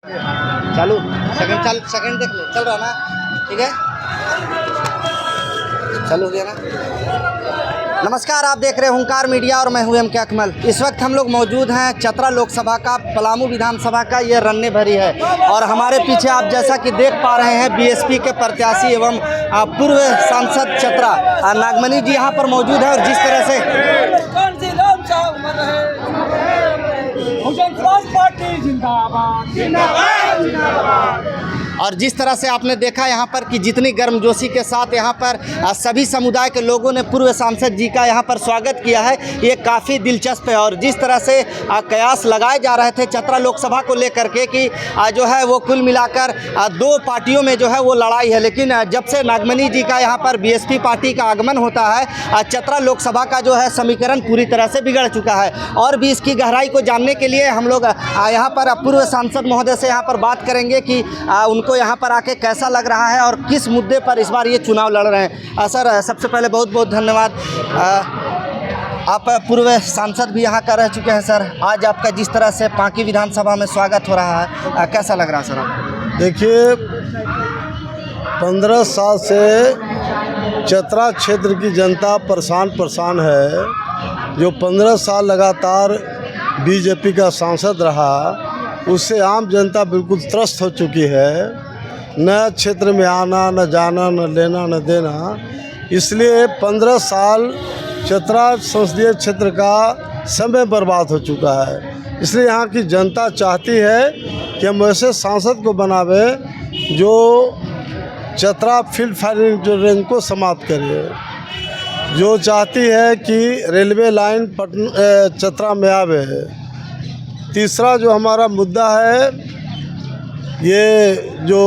चालू सेकंड देख ले, चल रहा ना, ठीक है, चालू हो गया ना। नमस्कार, आप देख रहे हैं हुंकार मीडिया और मैं हूं एम के अकमल। इस वक्त हम लोग मौजूद हैं चतरा लोकसभा का, पलामू विधानसभा का ये रन्ने भरी है और हमारे पीछे आप जैसा कि देख पा रहे हैं बीएसपी के प्रत्याशी एवं पूर्व सांसद चतरा नागमणि जी यहाँ पर मौजूद है। और जिस तरह से और जिस तरह से आपने देखा यहाँ पर कि जितनी गर्मजोशी के साथ यहाँ पर सभी समुदाय के लोगों ने पूर्व सांसद जी का यहाँ पर स्वागत किया है, ये काफ़ी दिलचस्प है। और जिस तरह से कयास लगाए जा रहे थे चतरा लोकसभा को लेकर के कि जो है वो कुल मिलाकर दो पार्टियों में जो है वो लड़ाई है, लेकिन जब से नागमणि जी का यहाँ पर बीएसपी पार्टी का आगमन होता है चतरा लोकसभा का जो है समीकरण पूरी तरह से बिगड़ चुका है। और भी इसकी गहराई को जानने के लिए हम लोग यहाँ पर पूर्व सांसद महोदय से यहाँ पर बात करेंगे कि उनको यहाँ पर आके कैसा लग रहा है और किस मुद्दे पर इस बार ये चुनाव लड़ रहे हैं। सर, सबसे पहले बहुत बहुत धन्यवाद। आप पूर्व सांसद भी यहाँ का रह चुके हैं सर, आज आपका जिस तरह से पांकी विधानसभा में स्वागत हो रहा है कैसा लग रहा है सर आपको? देखिए, 15 साल से चतरा क्षेत्र की जनता परेशान है। जो 15 साल लगातार बीजेपी का सांसद रहा, उससे आम जनता बिल्कुल त्रस्त हो चुकी है। न क्षेत्र में आना, न जाना, न लेना, न देना। इसलिए 15 साल चतरा संसदीय क्षेत्र का समय बर्बाद हो चुका है। इसलिए यहाँ की जनता चाहती है कि हम ऐसे सांसद को बनावे जो चतरा फील्ड फायरिंग रेंज को समाप्त करे, जो चाहती है कि रेलवे लाइन चतरा में आवे। तीसरा जो हमारा मुद्दा है, ये जो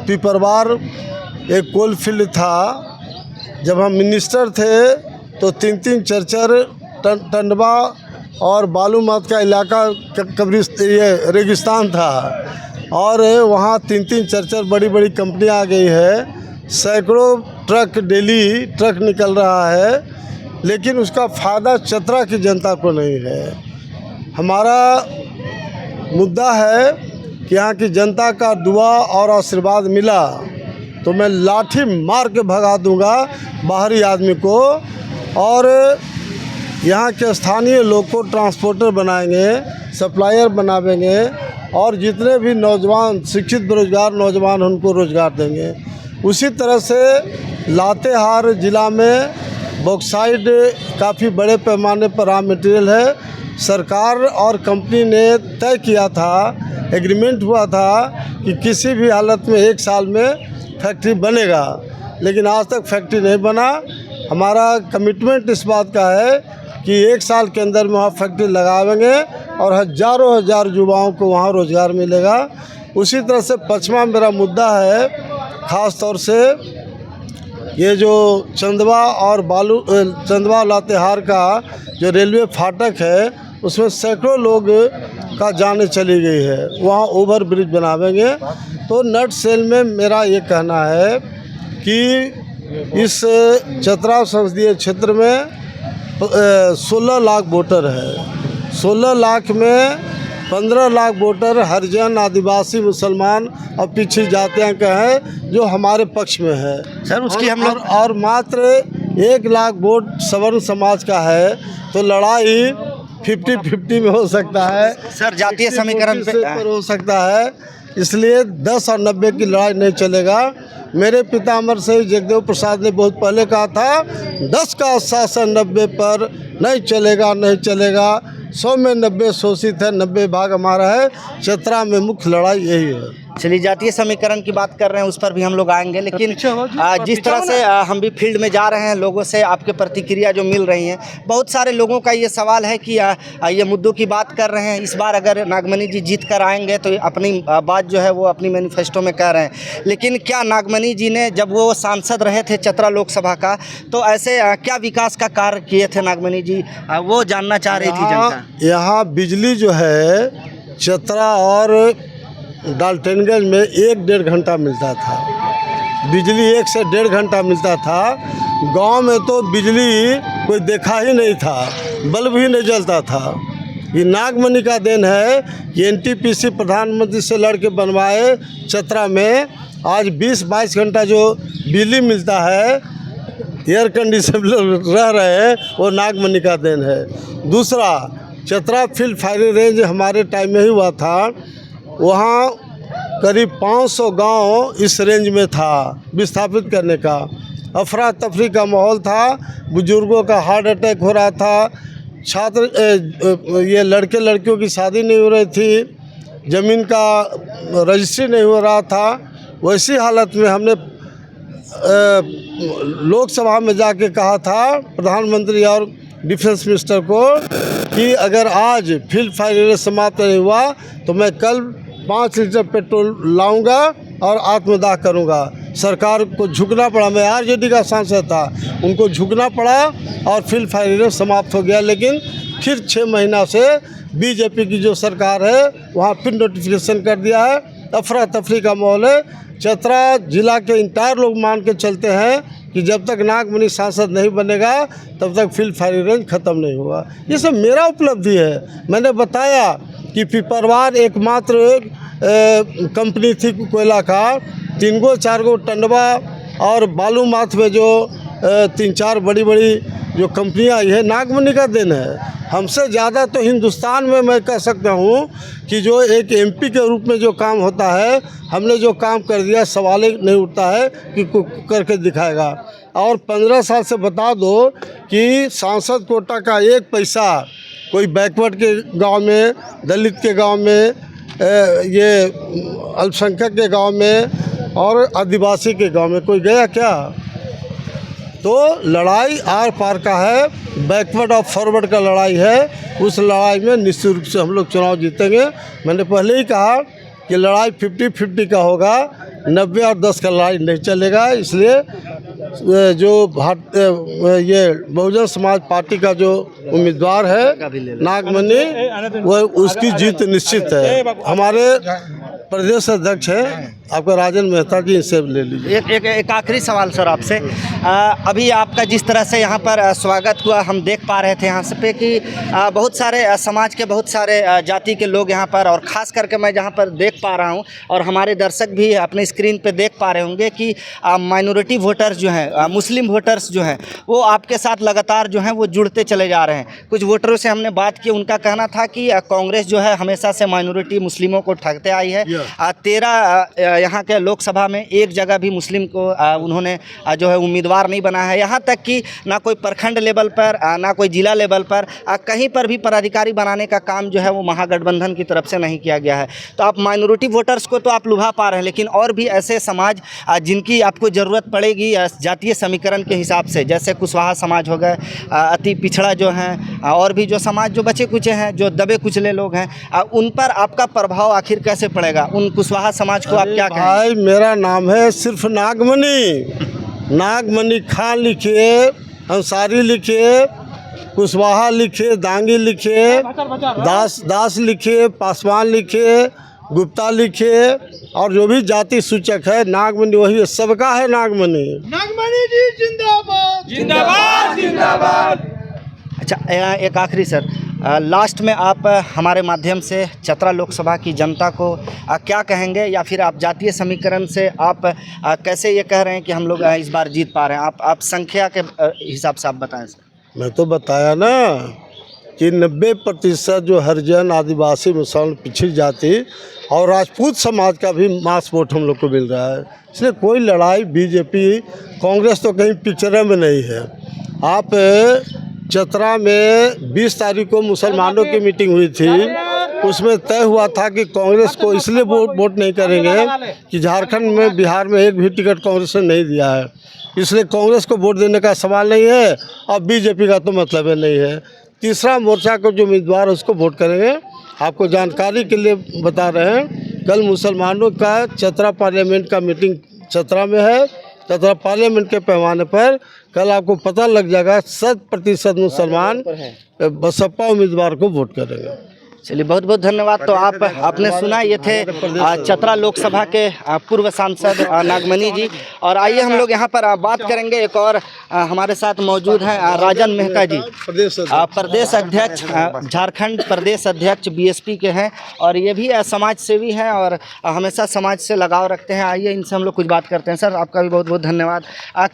पिपरवार एक कोल फील्ड था, जब हम मिनिस्टर थे तो 3-3 चरचर टंडवा और बालूमाथ का इलाका ये रेगिस्तान था और वहाँ 3-3 चरचर बड़ी बड़ी कंपनियाँ आ गई है। सैकड़ों ट्रक डेली ट्रक निकल रहा है, लेकिन उसका फ़ायदा चतरा की जनता को नहीं है। हमारा मुद्दा है कि यहाँ की जनता का दुआ और आशीर्वाद मिला तो मैं लाठी मार के भगा दूंगा बाहरी आदमी को, और यहाँ के स्थानीय लोग को ट्रांसपोर्टर बनाएंगे, सप्लायर बनावेंगे और जितने भी नौजवान शिक्षित बेरोजगार नौजवान उनको रोज़गार देंगे। उसी तरह से लातेहार ज़िला में बॉक्साइड काफ़ी बड़े पैमाने पर रॉ मटेरियल है। सरकार और कंपनी ने तय किया था, एग्रीमेंट हुआ था कि किसी भी हालत में 1 साल में फैक्ट्री बनेगा, लेकिन आज तक फैक्ट्री नहीं बना। हमारा कमिटमेंट इस बात का है कि 1 साल के अंदर में वहाँ फैक्ट्री लगावेंगे और हज़ारों युवाओं को वहाँ रोज़गार मिलेगा। उसी तरह से पचमा मेरा मुद्दा है, ख़ास तौर से ये जो चंदवा लातेहार का जो रेलवे फाटक है, उसमें सैकड़ों लोग का जान चली गई है। वहाँ ओवर ब्रिज बनावेंगे। तो नट सेल में मेरा ये कहना है कि इस चतरा संसदीय क्षेत्र में 16 लाख वोटर है। 16 लाख में 15 लाख वोटर हरिजन, आदिवासी, मुसलमान और पिछड़ी जातियाँ के हैं जो हमारे पक्ष में है सर। उसकी हम लोग और मात्र 1 लाख वोट सवर्ण समाज का है। तो लड़ाई 50-50 में हो सकता है सर, जातीय समीकरण पर हो सकता है। इसलिए 10 और 90 की लड़ाई नहीं चलेगा। मेरे पितामह से जगदेव प्रसाद ने बहुत पहले कहा था, 10 का शासन 90 पर नहीं चलेगा, नहीं चलेगा। 100 में 90 शोषित है, 90 भाग हमारा है। चतरा में मुख्य लड़ाई यही है। चलिए, जातीय समीकरण की बात कर रहे हैं, उस पर भी हम लोग आएंगे, लेकिन जिस तरह से हम भी फील्ड में जा रहे हैं, लोगों से आपके प्रतिक्रिया जो मिल रही हैं, बहुत सारे लोगों का ये सवाल है कि ये मुद्दों की बात कर रहे हैं। इस बार अगर नागमणि जी जीत कर आएंगे तो अपनी बात जो है वो अपनी मैनिफेस्टो में कह रहे हैं, लेकिन क्या नागमणि जी ने जब वो सांसद रहे थे चतरा लोकसभा का, तो ऐसे क्या विकास का कार्य किए थे नागमणि जी, वो जानना चाह रही थी जनता। यहाँ बिजली जो है चतरा और डाल्टनगंज में 1-1.5 घंटा मिलता था। बिजली 1 से 1.5 घंटा मिलता था। गांव में तो बिजली कोई देखा ही नहीं था, बल्ब ही नहीं जलता था। ये नागमणि का देन है कि एनटीपीसी प्रधानमंत्री से लड़के बनवाए चतरा में आज 20-22 घंटा जो बिजली मिलता है, एयर कंडीशन रह रहे हैं, वो नागमणि का देन है। दूसरा, चतरा फील्ड फायरिंग रेंज हमारे टाइम में ही हुआ था। वहाँ करीब 500 गांव इस रेंज में था विस्थापित करने का। अफरा तफरी का माहौल था, बुजुर्गों का हार्ट अटैक हो रहा था, ये लड़के लड़कियों की शादी नहीं हो रही थी, ज़मीन का रजिस्ट्री नहीं हो रहा था। वैसी हालत में हमने लोकसभा में जाके कहा था प्रधानमंत्री और डिफेंस मिनिस्टर को कि अगर आज फील्ड फायरिंग समाप्त नहीं हुआ तो मैं कल 5 लीटर पेट्रोल लाऊंगा और आत्मदाह करूंगा। सरकार को झुकना पड़ा, मैं आरजेडी का सांसद था, उनको झुकना पड़ा और फील्ड फायरिंग समाप्त हो गया। लेकिन फिर 6 महीना से बीजेपी की जो सरकार है वहाँ फिर नोटिफिकेशन कर दिया है। अफरा तफरी का माहौल है। चतरा जिला के इंटायर लोग मान के चलते हैं कि जब तक नागमणि सांसद नहीं बनेगा तब तक फील्ड फायरिंग रेंज ख़त्म नहीं होगा। ये सब मेरा उपलब्धि है। मैंने बताया कि पिपरवार एकमात्र कंपनी थी कोयला का, 3-4 टंडवा और बालू माथ में जो 3-4 बड़ी बड़ी जो कंपनियां आई है, नागमणि का दिन है। हमसे ज़्यादा तो हिंदुस्तान में मैं कह सकता हूँ कि जो एक एमपी के रूप में जो काम होता है, हमने जो काम कर दिया, सवाल ही नहीं उठता है कि करके दिखाएगा। और 15 साल से बता दो कि सांसद कोटा का 1 पैसा कोई बैकवर्ड के गांव में, दलित के गांव में, ये अल्पसंख्यक के गांव में और आदिवासी के गांव में कोई गया क्या? तो लड़ाई आर पार का है, बैकवर्ड और फॉरवर्ड का लड़ाई है। उस लड़ाई में निश्चित रूप से हम लोग चुनाव जीतेंगे। मैंने पहले ही कहा कि लड़ाई 50-50 का होगा, 90 और 10 का लड़ाई नहीं चलेगा। इसलिए जो ये बहुजन समाज पार्टी का जो उम्मीदवार है नागमणि, वो उसकी जीत निश्चित है। हमारे प्रदेश अध्यक्ष हैं आपका राजन मेहता जी, इनसे ले लीजिए। एक आखिरी सवाल सर आपसे। अभी आपका जिस तरह से यहाँ पर स्वागत हुआ, हम देख पा रहे थे यहाँ से पे कि बहुत सारे समाज के, बहुत सारे जाति के लोग यहाँ पर, और ख़ास करके मैं जहाँ पर देख पा रहा हूँ और हमारे दर्शक भी अपने स्क्रीन पे देख पा रहे होंगे कि माइनॉरिटी वोटर्स जो हैं, मुस्लिम वोटर्स जो हैं, वो आपके साथ लगातार जो हैं वो जुड़ते चले जा रहे हैं। कुछ वोटरों से हमने बात की, उनका कहना था कि कांग्रेस जो है हमेशा से माइनॉरिटी मुस्लिमों को ठगते आई है। 13 यहाँ के लोकसभा में एक जगह भी मुस्लिम को उन्होंने जो है उम्मीदवार नहीं बना है। यहाँ तक कि ना कोई प्रखंड लेवल पर, ना कोई जिला लेवल पर, कहीं पर भी पदाधिकारी बनाने का काम जो है वो महागठबंधन की तरफ से नहीं किया गया है। तो आप माइनॉरिटी वोटर्स को तो आप लुभा पा रहे हैं, लेकिन और भी ऐसे समाज जिनकी आपको ज़रूरत पड़ेगी जातीय समीकरण के हिसाब से, जैसे कुशवाहा समाज हो गए, अति पिछड़ा जो हैं, और भी जो समाज जो बचे कुचे हैं, जो दबे कुचले लोग हैं, उन पर आपका प्रभाव आखिर कैसे पड़ेगा? उन कुशवाहा समाज को आप क्या कहें? भाई, मेरा नाम है सिर्फ नागमणि। नागमणि खान लिखिए, अंसारी लिखिए, कुशवाहा लिखिए, दांगी लिखिए, दास लिखिए, पासवान लिखिए, गुप्ता लिखिए, और जो भी जाति सूचक है नागमणि वही सबका है। नागमणि, नागमणि जी जिंदाबाद जिंदाबाद जिंदाबाद। अच्छा, एक आखिरी सर, लास्ट में आप हमारे माध्यम से चतरा लोकसभा की जनता को क्या कहेंगे, या फिर आप जातीय समीकरण से आप कैसे ये कह रहे हैं कि हम लोग इस बार जीत पा रहे हैं? आप संख्या के हिसाब से आप बताएं सर। मैं तो बताया ना कि 90% जो हरिजन, आदिवासी, मुसलमान, पिछड़ी जाति और राजपूत समाज का भी मास वोट हम लोग को मिल रहा है। इसलिए कोई लड़ाई बीजेपी कांग्रेस तो कहीं पिक्चर में नहीं है। आप चतरा में 20 तारीख को मुसलमानों की मीटिंग हुई थी, उसमें तय हुआ था कि कांग्रेस को इसलिए वोट नहीं करेंगे कि झारखंड में, बिहार में एक भी टिकट कांग्रेस ने नहीं दिया है, इसलिए कांग्रेस को वोट देने का सवाल नहीं है, और बीजेपी का तो मतलब नहीं है। तीसरा मोर्चा को जो उम्मीदवार उसको वोट करेंगे। आपको जानकारी के लिए बता रहे हैं, कल मुसलमानों का चतरा पार्लियामेंट का मीटिंग चतरा में है। चतरा पार्लियामेंट के पैमाने पर कल आपको पता लग जाएगा 100% मुसलमान बसपा उम्मीदवार को वोट करेंगे। चलिए बहुत बहुत धन्यवाद। तो आपने सुना ये थे चतरा लोकसभा के पूर्व सांसद नागमणि जी। और आइए हम लोग यहाँ पर बात करेंगे, एक और हमारे साथ मौजूद हैं राजन मेहता जी, प्रदेश अध्यक्ष, झारखंड प्रदेश अध्यक्ष बीएसपी के हैं और ये भी समाज सेवी हैं और हमेशा समाज से लगाव रखते हैं। आइए इनसे हम लोग कुछ बात करते हैं। सर, आपका भी बहुत बहुत धन्यवाद।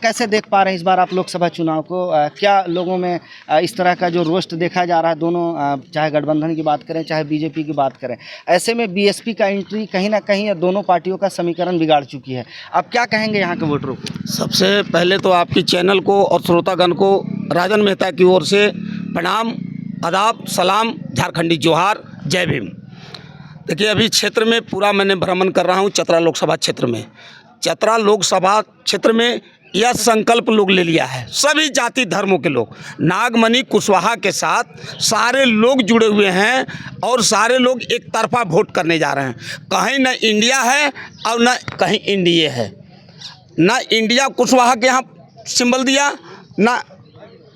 कैसे देख पा रहे हैं इस बार आप लोकसभा चुनाव को? क्या लोगों में इस तरह का जो रोस्ट देखा जा रहा है, दोनों चाहे गठबंधन की बात करें चाहे बीजेपी की बात करें, ऐसे में बीएसपी का एंट्री कहीं ना कहीं दोनों पार्टियों का समीकरण बिगाड़ चुकी है। आप क्या कहेंगे यहाँ के वोटरों को? सबसे पहले तो आपकी चैनल को और श्रोतागण को राजन मेहता की ओर से प्रणाम, आदाब, सलाम, झारखंडी जोहार, जय भीम। देखिए, अभी क्षेत्र में पूरा मैंने भ्रमण कर रहा हूँ। चतरा लोकसभा क्षेत्र में, चतरा लोकसभा क्षेत्र में यह संकल्प लोग ले लिया है, सभी जाति धर्मों के लोग, नागमणि कुशवाहा के साथ सारे लोग जुड़े हुए हैं और सारे लोग एक तरफा वोट करने जा रहे हैं। कहीं न इंडिया है और न कहीं एनडीए है, ना इंडिया कुशवाहा के यहाँ सिंबल दिया, ना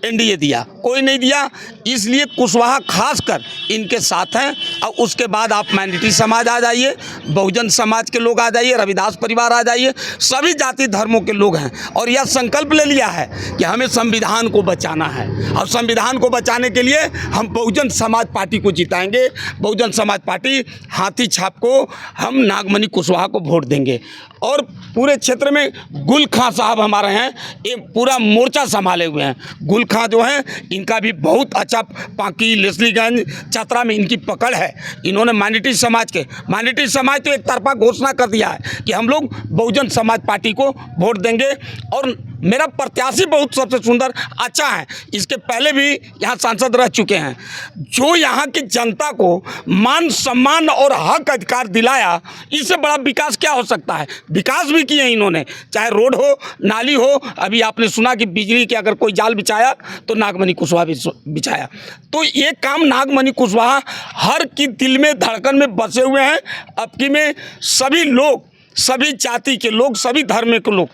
एनडीए दिया, कोई नहीं दिया। इसलिए कुशवाहा खासकर इनके साथ हैं। और उसके बाद आप माइनॉरिटी समाज आ जाइए, बहुजन समाज के लोग आ जाइए, रविदास परिवार आ जाइए, सभी जाति धर्मों के लोग हैं। और यह संकल्प ले लिया है कि हमें संविधान को बचाना है और संविधान को बचाने के लिए हम बहुजन समाज पार्टी को जिताएंगे। बहुजन समाज पार्टी हाथी छाप को हम नागमणि कुशवाहा को वोट देंगे। और पूरे क्षेत्र में गुल खां साहब हमारे हैं, ये पूरा मोर्चा संभाले हुए हैं। गुल खां जो हैं, इनका भी बहुत अच्छा पांकी, लेस्लीगंज, चतरा में इनकी पकड़ है। इन्होंने माइनॉरिटी समाज तो एक तरफा घोषणा कर दिया है कि हम लोग बहुजन समाज पार्टी को वोट देंगे। और मेरा प्रत्याशी बहुत सबसे सुंदर अच्छा है, इसके पहले भी यहाँ सांसद रह चुके हैं। जो यहाँ की जनता को मान सम्मान और हक अधिकार दिलाया, इससे बड़ा विकास क्या हो सकता है? विकास भी किए इन्होंने, चाहे रोड हो, नाली हो। अभी आपने सुना कि बिजली के अगर कोई जाल बिछाया तो नागमणि कुशवाहा बिछाया। तो ये काम नागमणि कुशवाहा हर की दिल में, धड़कन में बसे हुए हैं। अब की में सभी लोग, सभी जाति के लोग, सभी धर्म के लोग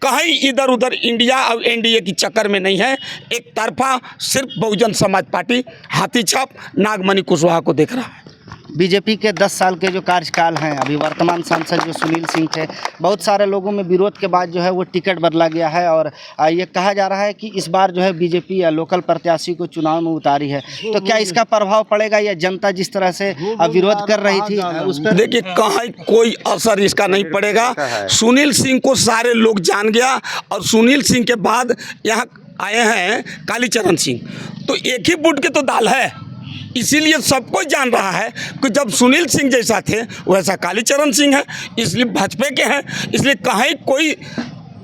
कहीं इधर उधर इंडिया और एनडीए की चक्कर में नहीं है। एक तरफा सिर्फ बहुजन समाज पार्टी हाथी छाप नागमणि कुशवाहा को देख रहा है। बीजेपी के 10 साल के जो कार्यकाल हैं, अभी वर्तमान सांसद जो सुनील सिंह थे, बहुत सारे लोगों में विरोध के बाद जो है वो टिकट बदला गया है और ये कहा जा रहा है कि इस बार जो है बीजेपी या लोकल प्रत्याशी को चुनाव में उतारी है। तो क्या इसका प्रभाव पड़ेगा या जनता जिस तरह से विरोध कर रही थी उस पर? देखिए, कहीं कोई असर इसका नहीं पड़ेगा। सुनील सिंह को सारे लोग जान गया और सुनील सिंह के बाद यहाँ आए हैं कालीचरण सिंह, तो एक ही बुट के तो दाल है। इसीलिए सबको जान रहा है कि जब सुनील सिंह जैसा थे वैसा कालीचरण सिंह है, इसलिए भाजपा के हैं। इसलिए कहीं कोई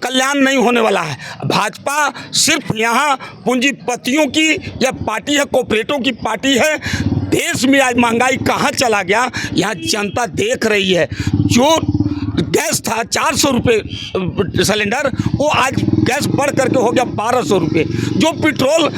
कल्याण नहीं होने वाला है। भाजपा सिर्फ यहाँ पूंजीपतियों की या पार्टी है, कॉर्पोरेटों की पार्टी है। देश में आज महंगाई कहाँ चला गया, यहाँ जनता देख रही है। जो गैस था 400 रुपये सिलेंडर, वो आज गैस बढ़ करके हो गया 1200 रुपये। जो पेट्रोल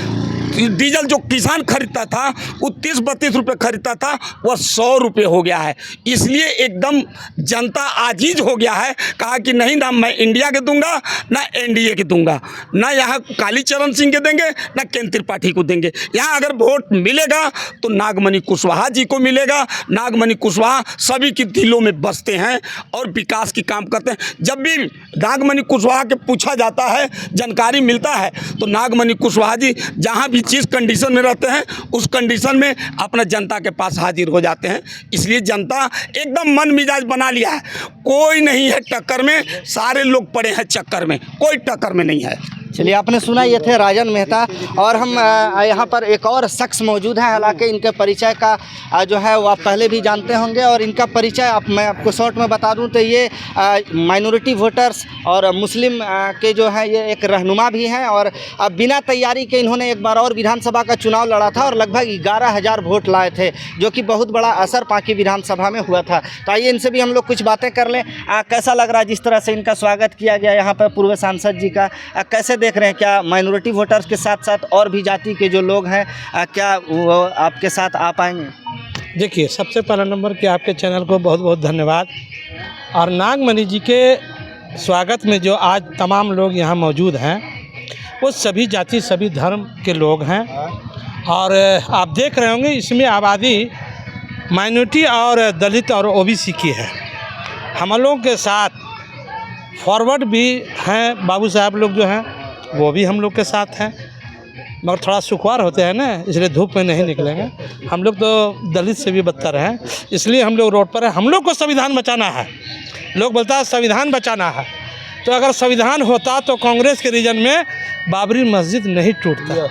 डीजल जो किसान खरीदता था वो 30-32 रुपये खरीदता था, वह 100 रुपये हो गया है। इसलिए एकदम जनता आजीज हो गया है। कहा कि नहीं, ना मैं इंडिया के दूंगा, ना एनडीए के दूंगा, ना यहाँ कालीचरण सिंह के देंगे, ना केंद्र त्रिपाठी को देंगे। यहाँ अगर वोट मिलेगा तो नागमणि कुशवाहा जी को मिलेगा। नागमणि कुशवाहा सभी के दिलों में बसते हैं और विकास की काम करते हैं। जब भी नागमणि कुशवाहा के पूछा जाता है, जानकारी मिलता है, तो नागमणि कुशवाहा जी जहाँ भी जिस कंडीशन में रहते हैं उस कंडीशन में अपना जनता के पास हाजिर हो जाते हैं। इसलिए जनता एकदम मन मिजाज बना लिया है। कोई नहीं है टक्कर में, सारे लोग पड़े हैं चक्कर में, कोई टक्कर में नहीं है। चलिए, आपने सुना, ये थे राजन मेहता। और हम यहाँ पर एक और शख्स मौजूद हैं, हालांकि इनके परिचय का जो है वो आप पहले भी जानते होंगे। और इनका परिचय मैं आपको शॉर्ट में बता दूं तो ये माइनॉरिटी वोटर्स और मुस्लिम के जो है ये एक रहनुमा भी हैं। और बिना तैयारी के इन्होंने एक बार और विधानसभा का चुनाव लड़ा था और लगभग 11,000 वोट लाए थे, जो कि बहुत बड़ा असर पांकी विधानसभा में हुआ था। तो आइए इनसे भी हम लोग कुछ बातें कर लें। कैसा लग रहा है जिस तरह से इनका स्वागत किया गया यहाँ पर पूर्व सांसद जी का? कैसे देख रहे हैं, क्या माइनॉरिटी वोटर्स के साथ साथ और भी जाति के जो लोग हैं क्या वो आपके साथ आ पाएंगे? देखिए, सबसे पहला नंबर कि आपके चैनल को बहुत बहुत धन्यवाद। और नागमणि जी के स्वागत में जो आज तमाम लोग यहाँ मौजूद हैं वो सभी जाति, सभी धर्म के लोग हैं। और आप देख रहे होंगे इसमें आबादी माइनॉरिटी और दलित और ओबीसी की है। हम लोगों के साथ फॉरवर्ड भी हैं, बाबू साहब लोग जो हैं वो भी हम लोग के साथ हैं, मगर थोड़ा सुखवार होते हैं ना, इसलिए धूप में नहीं निकलेंगे। हम लोग तो दलित से भी बदतर हैं, इसलिए हम लोग रोड पर हैं। हम लोग को संविधान बचाना है। लोग बोलता है संविधान बचाना है, तो अगर संविधान होता तो कांग्रेस के रीजन में बाबरी मस्जिद नहीं टूटता।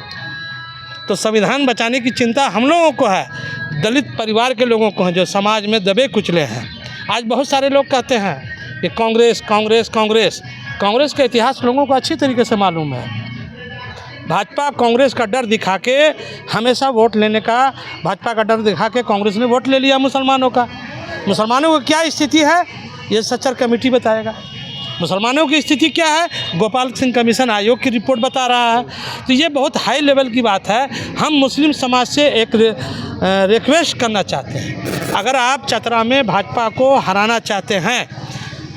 तो संविधान बचाने की चिंता हम लोगों को है, दलित परिवार के लोगों को है जो समाज में दबे कुचले हैं। आज बहुत सारे लोग कहते हैं कि कांग्रेस कांग्रेस कांग्रेस। कांग्रेस का इतिहास लोगों को अच्छी तरीके से मालूम है। भाजपा कांग्रेस का डर दिखा के हमेशा वोट लेने का, भाजपा का डर दिखा के कांग्रेस ने वोट ले लिया मुसलमानों का। मुसलमानों की क्या स्थिति है ये सच्चर कमेटी बताएगा। मुसलमानों की स्थिति क्या है गोपाल सिंह कमीशन आयोग की रिपोर्ट बता रहा है। तो ये बहुत हाई लेवल की बात है। हम मुस्लिम समाज से एक रिक्वेस्ट करना चाहते हैं, अगर आप चतरा में भाजपा को हराना चाहते हैं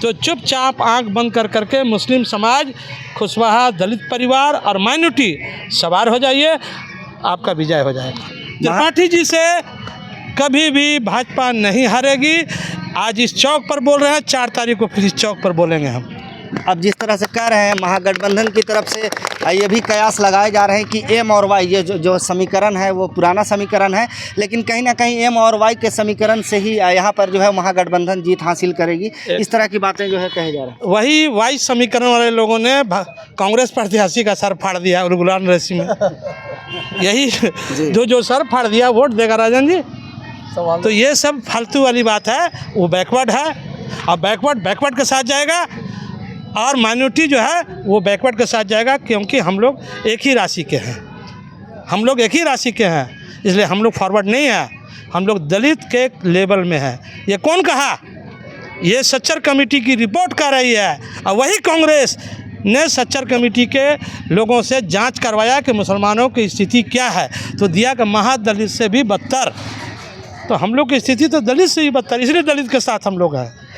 तो चुपचाप आंख बंद कर करके मुस्लिम समाज, खुशबहा, दलित परिवार और माइनॉरिटी सवार हो जाइए, आपका विजय हो जाएगा। त्रिपाठी जी से कभी भी भाजपा नहीं हारेगी। आज इस चौक पर बोल रहे हैं, 4 तारीख को फिर इस चौक पर बोलेंगे हम। अब जिस तरह से कह रहे हैं महागठबंधन की तरफ से ये भी कयास लगाए जा रहे हैं कि एम और वाई, ये जो समीकरण है वो पुराना समीकरण है, लेकिन कहीं ना कहीं एम और वाई के समीकरण से ही यहाँ पर जो है महागठबंधन जीत हासिल करेगी। इस तरह की बातें जो है कही जा रही है। वही वाई समीकरण वाले लोगों ने कांग्रेस प्रत्याशी का सर फाड़ दिया गुलाम रेसी में। यही जो सर फाड़ दिया वोट देगा राजन जी। तो ये सब फालतू वाली बात है, वो बैकवर्ड है और बैकवर्ड के साथ जाएगा, और माइनॉरिटी जो है वो बैकवर्ड के साथ जाएगा, क्योंकि हम लोग एक ही राशि के हैं। हम लोग एक ही राशि के हैं, इसलिए हम लोग फॉरवर्ड नहीं है, हम लोग दलित के लेवल में है। ये कौन कहा? ये सच्चर कमेटी की रिपोर्ट कर रही है, और वही कांग्रेस ने सच्चर कमेटी के लोगों से जांच करवाया कि मुसलमानों की स्थिति क्या है, तो दिया कि महादलित से भी बदतर। तो हम लोग की स्थिति तो दलित से ही बदतर, इसलिए दलित के साथ हम लोग हैं।